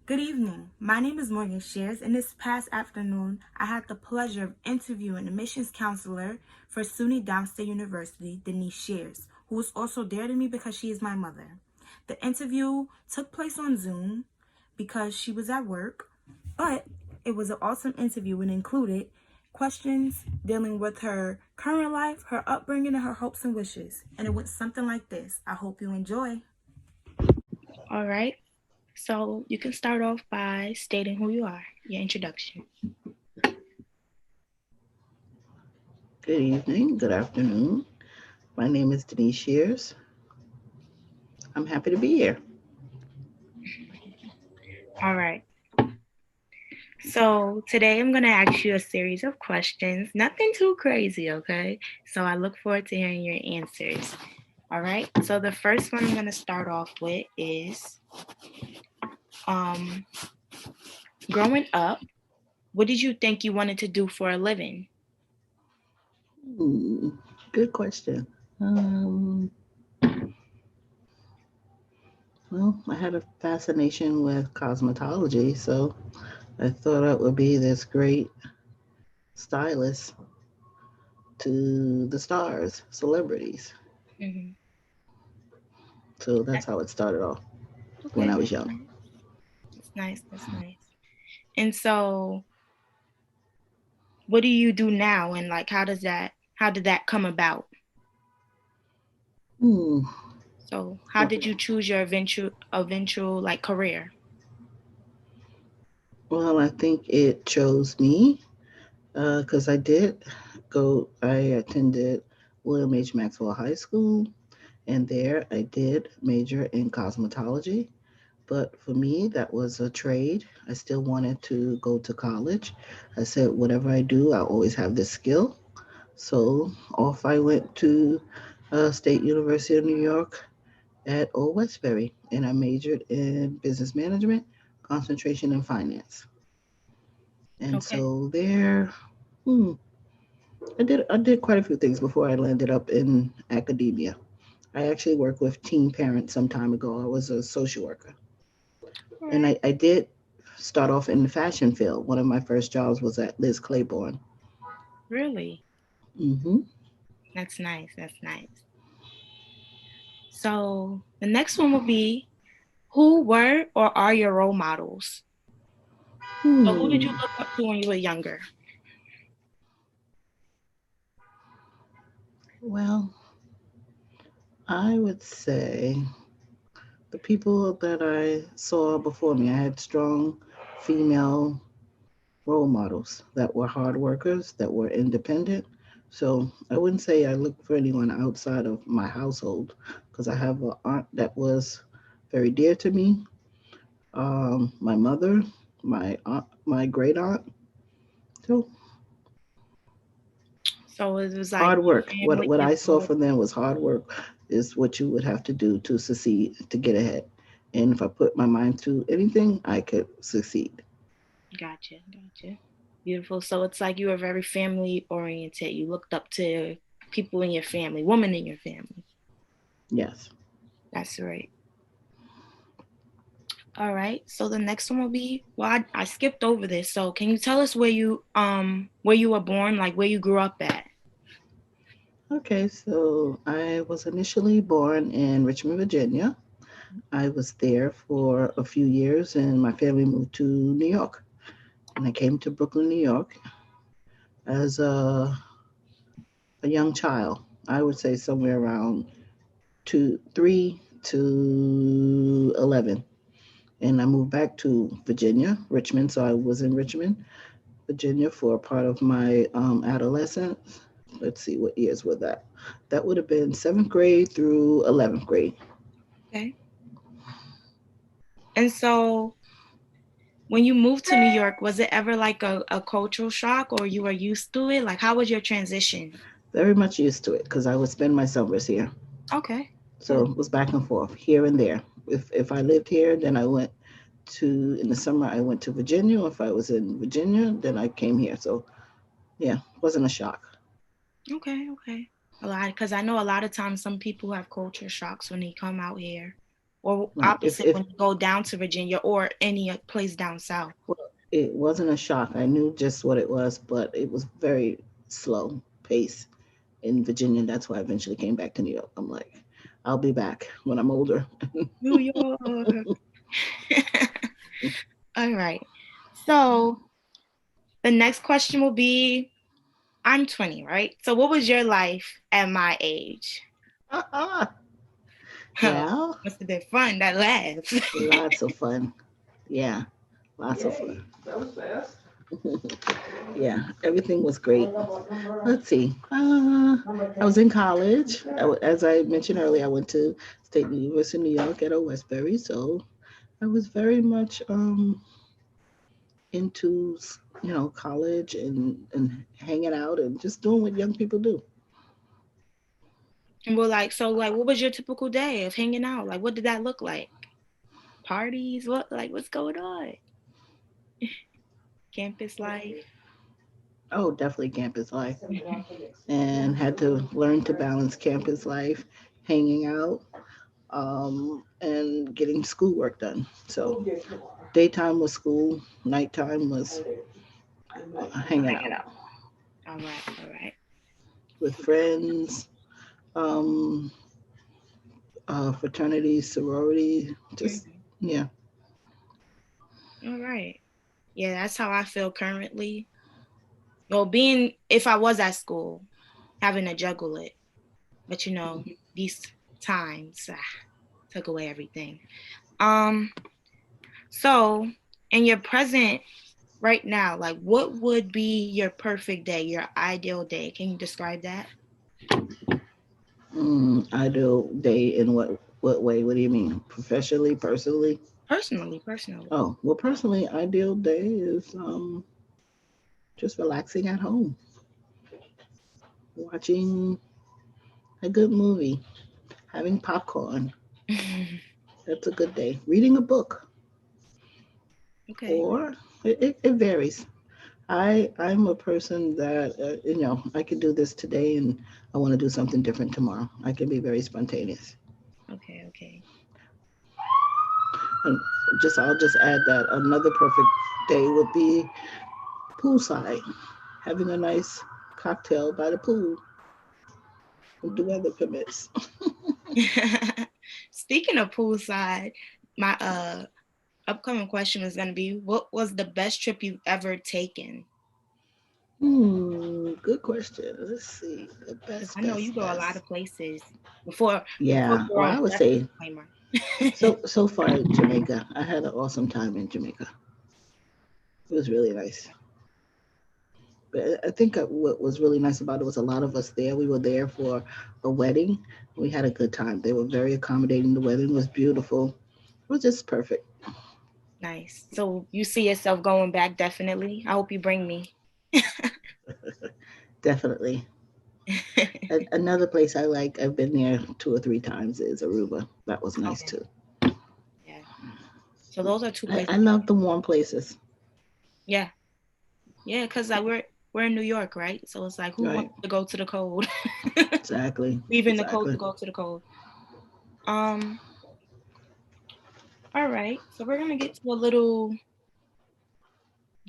Good evening. My name is Morgan Shears, and this past afternoon, I had the pleasure of interviewing admissions counselor for SUNY Downstate University, Denise Shears, who was also dear to me because she is my mother. The interview took place on Zoom because she was at work, but it was an awesome interview and included questions dealing with her current life, her upbringing, and her hopes and wishes. And it went something like this. I hope you enjoy. All right. So you can start off by stating who you are, your introduction. Good evening, good afternoon. My name is Denise Shears. I'm happy to be here. All right. So today I'm going to ask you a series of questions. Nothing too crazy, okay? So I look forward to hearing your answers. All right. So the first one I'm going to start off with is um growing up, what did you think you wanted to do for a living? Hmm, good question. Um, well, I had a fascination with cosmetology, so I thought I would be this great stylist to the stars, celebrities. Hmm. So that's how it started off when Okay, I was that's young. nice. That's nice. That's nice. And so what do you do now and like how did that come about? Hmm. So how did you choose your eventual like career? Well, I think it chose me because I attended William H. Maxwell High School. And there I did major in cosmetology. But for me, that was a trade. I still wanted to go to college. I said, whatever I do, I always have this skill. So off I went to State University of New York at Old Westbury, and I majored in business management, concentration in finance. And Okay. so there, hmm, I did quite a few things before I landed up in academia. I actually worked with teen parents some time ago. I was a social worker. All And right. I did start off in the fashion field. One of my first jobs was at Liz Claiborne. Really? Hmm. That's nice. That's nice. So the next one will be who were or are your role models? So who did you Hmm. look up to when you were younger? Well, I would say the people that I saw before me, I had strong female role models that were hard workers, that were independent. So I wouldn't say I looked for anyone outside of my household because I have an aunt that was very dear to me. My mother, my aunt, my great aunt. So So it was like hard your work. What family, what your I saw brothers. from them was hard work is what you would have to do to succeed, to get ahead. And if I put my mind to anything, I could succeed. Gotcha, gotcha. Beautiful. So it's like you were very family oriented. You looked up to people in your family, women in your family. Yes. That's right. All right. So the next one will be well, I skipped over this. So can you tell us where you were born, like where you grew up at? Okay, so I was initially born in Richmond, Virginia. I was there for a few years and my family moved to New York. And I came to Brooklyn, New York as a young child. I would say somewhere around 3 to 11. And I moved back to Virginia, Richmond. So I was in Richmond, Virginia for a part of my adolescence. Let's see, what years were that? That would have been seventh grade through 11th grade. Okay. And so when you moved to New York, was it ever like a cultural shock or you were used to it? Like how was your transition? Very much used to it because I would spend my summers here. Okay. So it was back and forth, here and there. If I lived here, then I went to, in the summer, I went to Virginia. If I was in Virginia, then I came here. So yeah, wasn't a shock. Okay, okay. A lot, because I know a lot of times some people have culture shocks when they come out here, or Right. opposite when you go down to Virginia or any place down south? Well, it wasn't a shock. I knew just what it was, but it was very slow pace in Virginia. That's why I eventually came back to New York. I'm like, I'll be back when I'm older. New York. All right. So the next question will be, I'm 20, right? So what was your life at my age? Oh, Well, must have been fun, that laugh. lots of fun. Yeah, lots of fun. That was fast. Yeah, everything was great. Let's see. I was in college. As I mentioned earlier, I went to State University of New York at Westbury. So I was very much into college and hanging out and just doing what young people do. And we're like, so like, what was your typical day of hanging out? Like, what did that look like? Parties? What's going on? Campus life? Oh, definitely campus life, and had to learn to balance campus life, hanging out, and getting schoolwork done. So daytime was school, nighttime was hanging out All right, all right. with friends, um, fraternity, sorority, just yeah. All right. Yeah, that's how I feel currently. Well, if I was at school, having to juggle it. But these times took away everything. Um, so in your present right now, like what would be your perfect day, your ideal day? Can you describe that? Ideal day in what way? What do you mean? Professionally, personally? Personally, personally. Oh, well, personally, ideal day is just relaxing at home, watching a good movie, having popcorn. That's a good day. Reading a book, Okay. or it varies. I'm a person that I could do this today and I want to do something different tomorrow. I can be very spontaneous. Okay, okay. And I'll just add that another perfect day would be poolside, having a nice cocktail by the pool if the weather permits. Speaking of poolside, my upcoming question is gonna be, what was the best trip you've ever taken? Good question. Let's see. The Because best, I know you best, go a lot best. of places before Yeah. Well, growing. I would That's a say disclaimer. so far Jamaica. I had an awesome time in Jamaica. It was really nice. But I think what was really nice about it was a lot of us there. We were there for a wedding. We had a good time. They were very accommodating. The wedding was beautiful. It was just perfect. Nice. So you see yourself going back, definitely. I hope you bring me. Definitely. Another place I like, I've been there 2 or 3 times, is Aruba. That was nice Okay. too. Yeah. So those are two I places. love the warm places. Yeah. Yeah, because like we're in New York, right? So it's like, who Right. wants to go to the cold? Exactly. Leaving the cold to Exactly. go to the cold. Um, all right. So we're gonna get to a little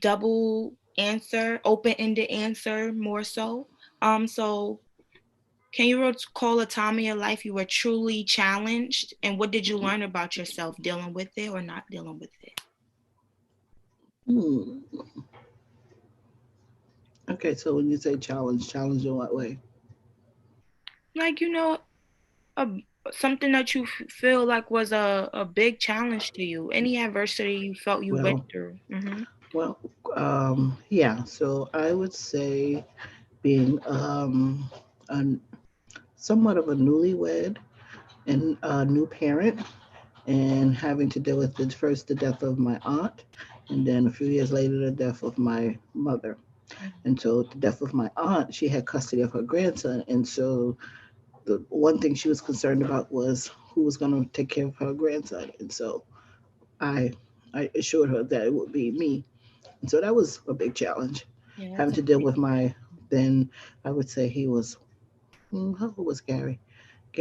double answer, open-ended answer more so. So can you recall a time in your life you were truly challenged, and what did you learn about yourself dealing with it or not dealing with it? Hmm. Okay, so when you say challenge, challenge in what way? Like, a, something that you feel like was a big challenge to you, any adversity you felt you went Well, through. Mm-hmm. well, yeah. So I would say being a, somewhat of a newlywed and a new parent, and having to deal with the death of my aunt, and then a few years later the death of my mother. And so the death of my aunt, she had custody of her grandson, and so the one thing she was concerned about was who was going to take care of her grandson. And so I I assured her that it would be me. And so that was a big challenge, Yeah, having to deal with my then I would say he was how old was Gary?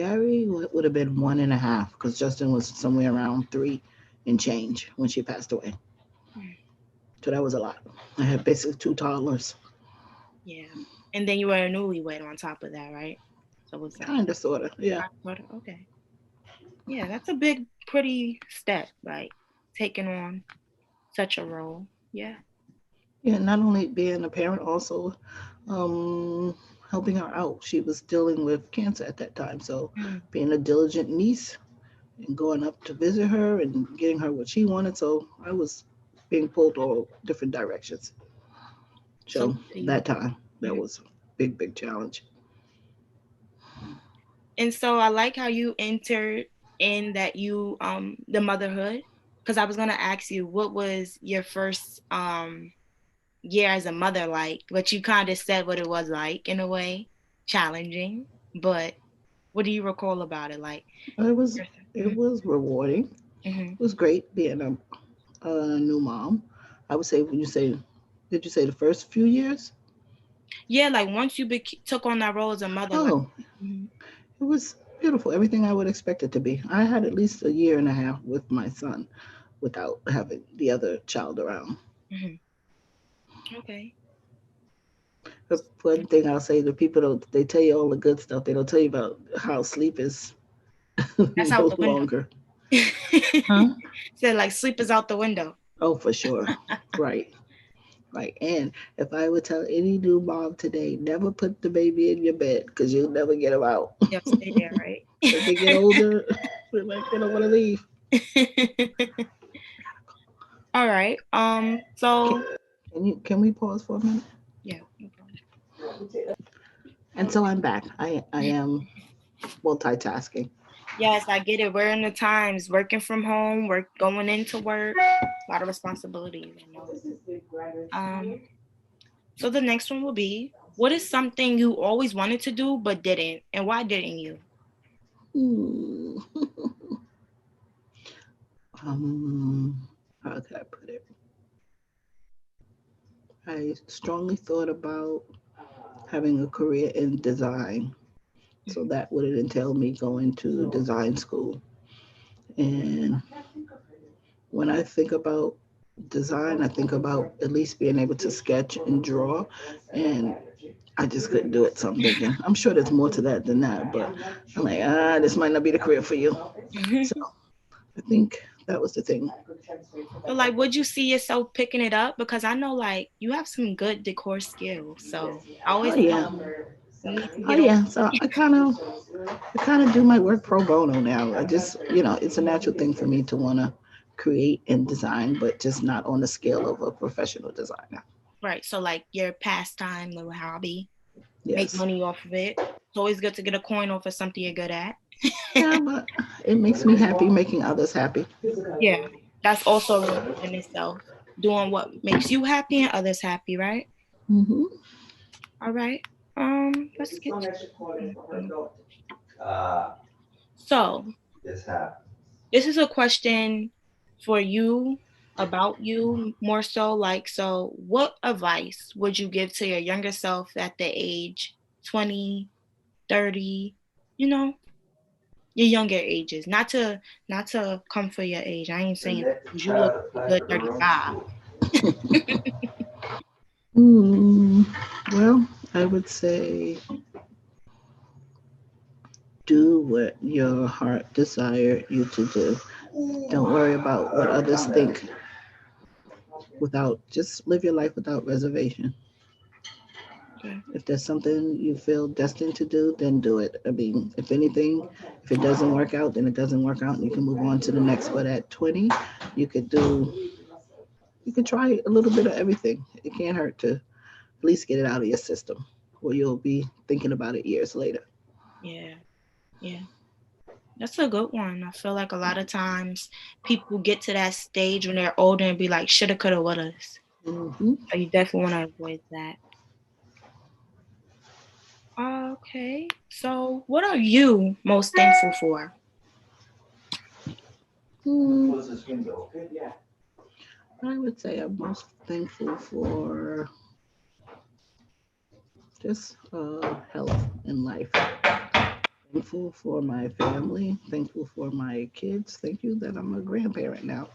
Gary would have been 1.5 because Justin was somewhere around 3 and change when she passed away. Mm. So that was a lot. I had basically 2 toddlers. Yeah. And then you were a newlywed on top of that, right? So what's that? Kind of, sort of. Yeah. Okay. Yeah, that's a big, pretty step, like taking on such a role. Yeah. Yeah, not only being a parent, also um, helping her out. She was dealing with cancer at that time. So Mm. being a diligent niece and going up to visit her and getting her what she wanted. So I was being pulled all different directions. So So that time, that Mhm. was a big, big challenge. And so I like how you entered in that you the motherhood, because I was gonna ask you what was your first year as a mother like, but you kind of said what it was like in a way, challenging. But what do you recall about it? Like, It was it was rewarding. mm-hmm. It was great being a new mom. I would say when you say, did you say the first few years? Yeah, like once you took on that role as a mother, like, Oh, mm-hmm. it was beautiful. Everything I would expect it to be. I had at least a year and a half with my son without having the other child around. Mm-hmm. Okay, The one thing I'll say to people, don't, they tell you all the good stuff. They don't tell you about how sleep is that's out no the window. longer. Huh? Said like sleep is out the window. Oh, for sure. Right. Right. And if I would tell any new mom today, never put the baby in your bed because you'll never get them out. Yep, stay there, right? As they get older, they're like, they don't want to leave. All right. Can, So can we pause for a minute? yeah, no problem. And so I'm back. I am multitasking. Yes, I get it. We're in the times working from home, work going into work, a lot of responsibilities. I know. So the next one will be, what is something you always wanted to do but didn't, and why didn't you? Hmm. How could I put it? I strongly thought about having a career in design. So that would entail me going to design school. And when I think about design, I think about at least being able to sketch and draw. And I just couldn't do it. So I'm thinking, I'm sure there's more to that than that. But I'm like, this might not be the career for you. So I think that was the thing. So like, would you see yourself picking it up? Because I know like you have some good decor skills. So I Oh always yeah. you need to Oh get on. yeah. So I kind of do my work pro bono now. I just, it's a natural thing for me to want to create and design, but just not on the scale of a professional designer. Right. So like your pastime, little hobby, make Yes. money off of it. It's always good to get a coin off of something you're good at. Yeah, but it makes me happy making others happy. Yeah. That's also reward in itself. Doing what makes you happy and others happy, right? Hmm. All right. Let's get to so this is a question for you about you more so like so what advice would you give to your younger self at the age 20, 30, you know, your younger ages, not to come for your age. I ain't saying that 'cause you look a good 35. Well, I would say do what your heart desire you to do. Don't worry about what others think. Without just live your life without reservation. Okay. If there's something you feel destined to do, then do it. I mean, if anything, if it doesn't work out, then it doesn't work out, and you can move on to the next. But at 20, you could do, you could try a little bit of everything. It can't hurt to at least get it out of your system, or you'll be thinking about it years later. Yeah. Yeah. That's a good one. I feel like a lot of times people get to that stage when they're older and be like, shoulda, coulda, woulda. Hmm. So you definitely want to avoid that. Okay. So what are you most thankful for? I would say I'm most thankful for just health and life. Thankful for my family. Thankful for my kids. Thank you that I'm a grandparent now.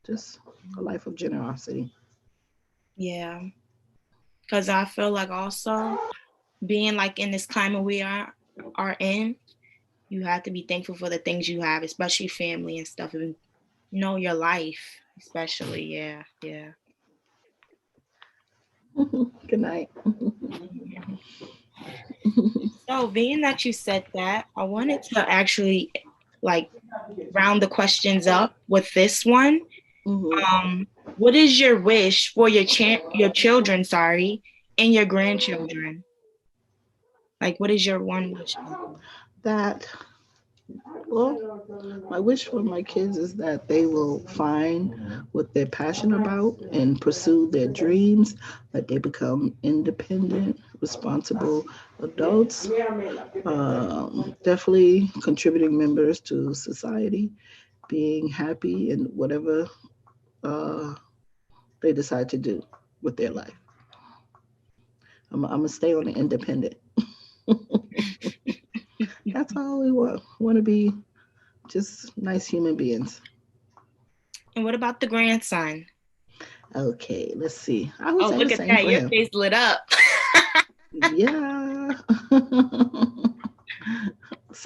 Just a life of generosity. Yeah, because I feel like also being like in this climate we are in, you have to be thankful for the things you have, especially family and stuff, and know your life, especially. Yeah, yeah. Good night. So, being that you said that, I wanted to actually like round the questions up with this one. Mhm. Um, what is your wish for your children, sorry, and your grandchildren? Like, what is your one wish? That, well, my wish for my kids is that they will find what they're passionate about and pursue their dreams, that they become independent, responsible adults, definitely contributing members to society, being happy in whatever uh, they decide to do with their life. I'm gonna stay on the independent. That's all we want. Want to be just nice human beings. And what about the grandson? Okay, let's see. I would Oh, say the look at same that. for Your him. face lit up. Yeah.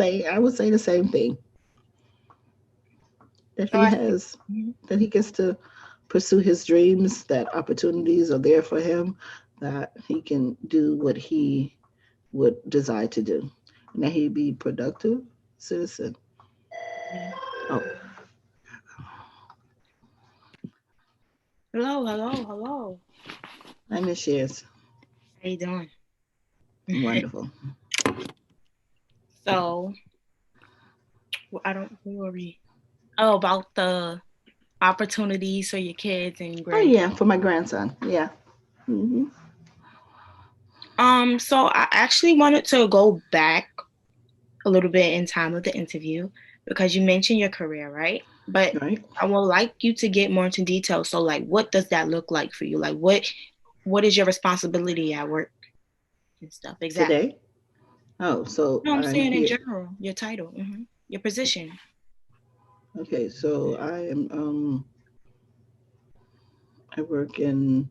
I would say the same thing. That So he has, that he gets to pursue his dreams, that opportunities are there for him, that he can do what he would desire to do, and that he be productive citizen. Oh, Hello, hello, hello. I miss years. How you doing? Wonderful. So, I don't. Who were we? Oh, about the opportunities for your kids and Oh grandkids. yeah, for my grandson. Yeah. Hmm. So I actually wanted to go back a little bit in time of the interview because you mentioned your career, right? But Right. I would like you to get more into detail. So, like, what does that look like for you? Like, what is your responsibility at work and stuff? Exactly. Today. Oh, so No, I'm I'm saying in here. general, your title, your position. Okay, so I work in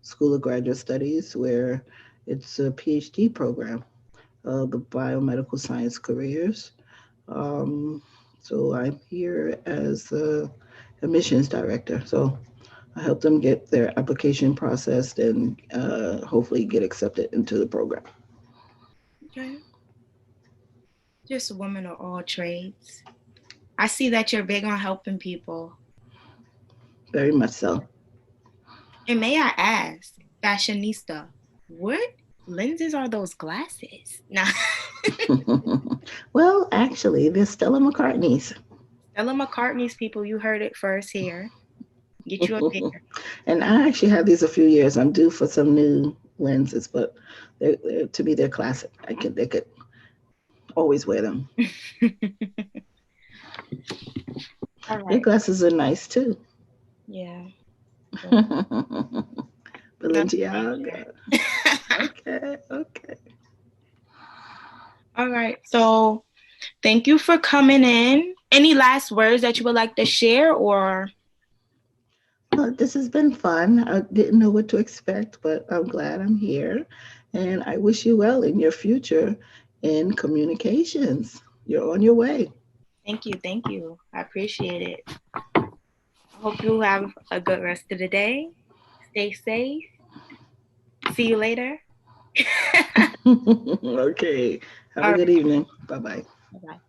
School of Graduate Studies where it's a PhD program, the biomedical science careers. Um, so I'm here as a admissions director. So I help them get their application processed and hopefully get accepted into the program. Okay. Just a woman of all trades. I see that you're big on helping people. Very much so. And may I ask, fashionista, what lenses are those glasses? Nah. Well, actually, they're Stella McCartney's. Stella McCartney's people, you heard it first here. Get you a pair. And I actually had these a few years. I'm due for some new lenses, but to me, they're classic. They could always wear them. All Your right. glasses are nice too. Yeah. That's Balenciaga. Okay, okay. all right. So thank you for coming in. Any last words that you would like to share or This has been fun. I didn't know what to expect, but I'm glad I'm here. And I wish you well in your future in communications. You're on your way. thank you, thank you. I appreciate it. I hope you have a good rest of the day. Stay safe. See you later. Okay. Have All a right. good evening. Bye bye. Bye-bye.